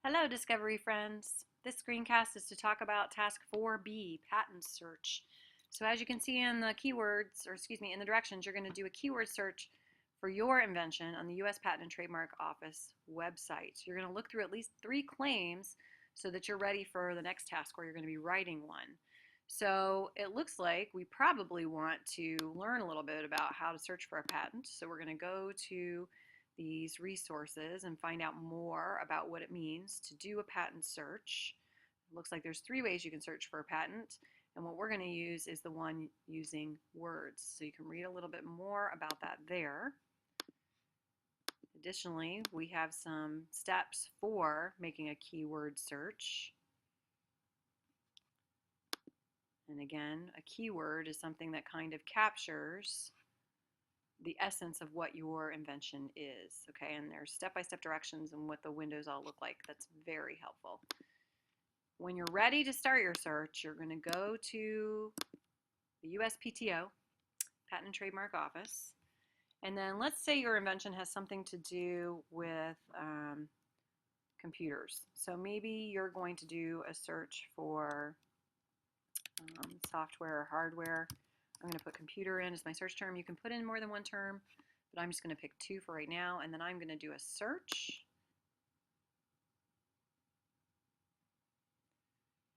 Hello, Discovery friends. This screencast is to talk about task 4B, patent search. So as you can see in the keywords, or excuse me, in the directions, you're going to do a keyword search for your invention on the U.S. Patent and Trademark Office website. So you're going to look through at least 3 claims so that you're ready for the next task where you're going to be writing one. So it looks like we probably want to learn a little bit about how to search for a patent. So we're going to go to these resources and find out more about what it means to do a patent search. It looks like there's 3 ways you can search for a patent, and what we're going to use is the one using words. So you can read a little bit more about that there. Additionally, we have some steps for making a keyword search. And again, a keyword is something that kind of captures the essence of what your invention is, okay? And there's step-by-step directions and what the windows all look like. That's very helpful. When you're ready to start your search, you're going to go to the USPTO, Patent and Trademark Office, and then let's say your invention has something to do with computers. So maybe you're going to do a search for software or hardware. I'm going to put computer in as my search term. You can put in more than one term, but I'm just going to pick 2 for right now, and then I'm going to do a search.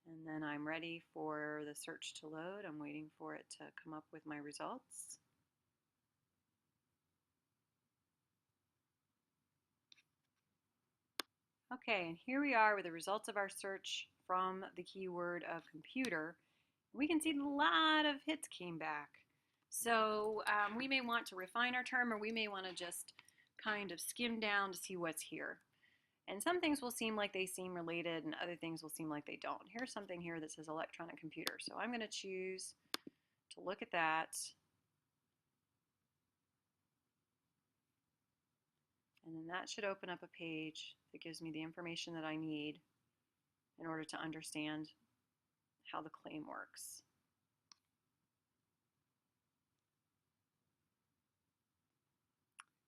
And then I'm ready for the search to load. I'm waiting for it to come up with my results. Okay, and here we are with the results of our search from the keyword of computer. We can see a lot of hits came back. So we may want to refine our term, or we may want to just kind of skim down to see what's here. And some things will seem like they seem related, and other things will seem like they don't. Here's something here that says electronic computer. So I'm going to choose to look at that. And then that should open up a page that gives me the information that I need in order to understand how the claim works.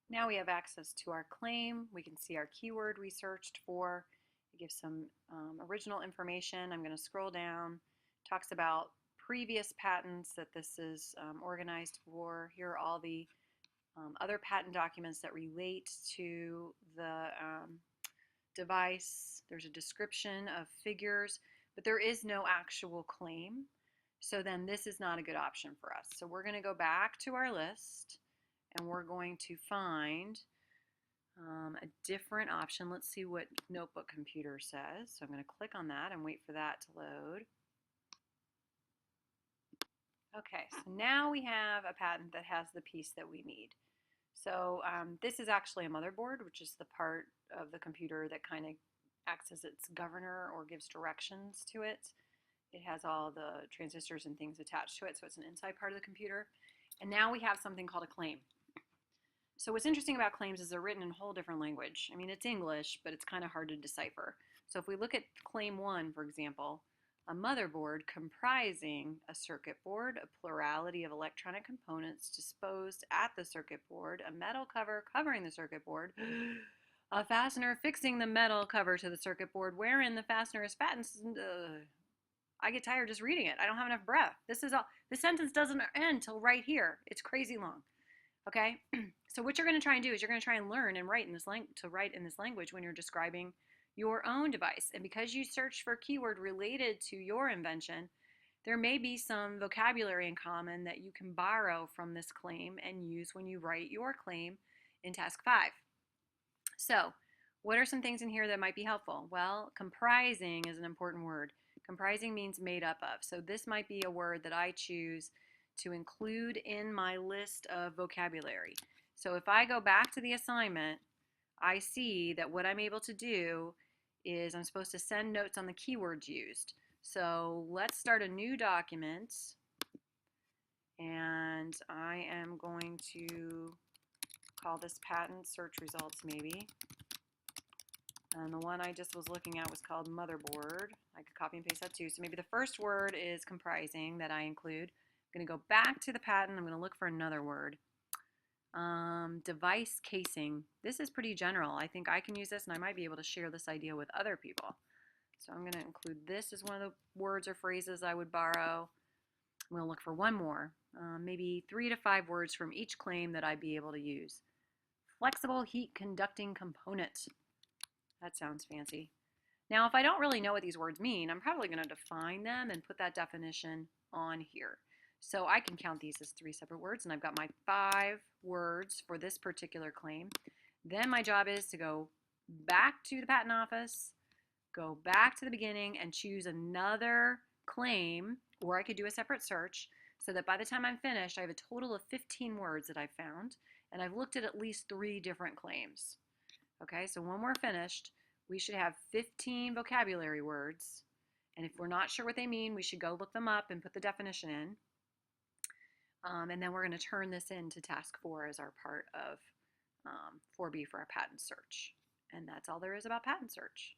Now we have access to our claim. We can see our keyword we searched for. It gives some original information. I'm going to scroll down. It talks about previous patents that this is organized for. Here are all the other patent documents that relate to the device. There's a description of figures, but there is no actual claim. So then this is not a good option for us. So we're going to go back to our list, and we're going to find a different option. Let's see what Notebook Computer says. So I'm going to click on that and wait for that to load. Okay, so now we have a patent that has the piece that we need. So this is actually a motherboard, which is the part of the computer that kind of acts as its governor or gives directions to it. It has all the transistors and things attached to it, so it's an inside part of the computer. And now we have something called a claim. So what's interesting about claims is they're written in a whole different language. I mean, it's English, but it's kind of hard to decipher. So if we look at claim 1, for example, a motherboard comprising a circuit board, a plurality of electronic components disposed at the circuit board, a metal cover covering the circuit board, a fastener fixing the metal cover to the circuit board wherein the fastener is fastened. I get tired just reading it. I don't have enough breath. This sentence doesn't end till right here. It's crazy long. Okay? So what you're going to try and do is you're going to try and learn and write in this language when you're describing your own device. And because you search for a keyword related to your invention, there may be some vocabulary in common that you can borrow from this claim and use when you write your claim in task 5. So what are some things in here that might be helpful? Well, comprising is an important word. Comprising means made up of. So this might be a word that I choose to include in my list of vocabulary. So if I go back to the assignment, I see that what I'm able to do is I'm supposed to send notes on the keywords used. So let's start a new document, and I am going to call this patent search results maybe. And the one I just was looking at was called motherboard. I could copy and paste that too. So maybe the first word is comprising that I include. I'm going to go back to the patent. I'm going to look for another word. Device casing. This is pretty general. I think I can use this and I might be able to share this idea with other people. So I'm going to include this as one of the words or phrases I would borrow. I'm going to look for one more, maybe 3 to 5 words from each claim that I'd be able to use. Flexible heat conducting component. That sounds fancy. Now, if I don't really know what these words mean, I'm probably going to define them and put that definition on here. So I can count these as 3 separate words, and I've got my 5 words for this particular claim. Then my job is to go back to the patent office, go back to the beginning, and choose another claim, or I could do a separate search, so that by the time I'm finished, I have a total of 15 words that I've found, and I've looked at least 3 different claims. Okay, so when we're finished, we should have 15 vocabulary words, and if we're not sure what they mean, we should go look them up and put the definition in. And then we're going to turn this into task 4 as our part of 4B for our patent search. And that's all there is about patent search.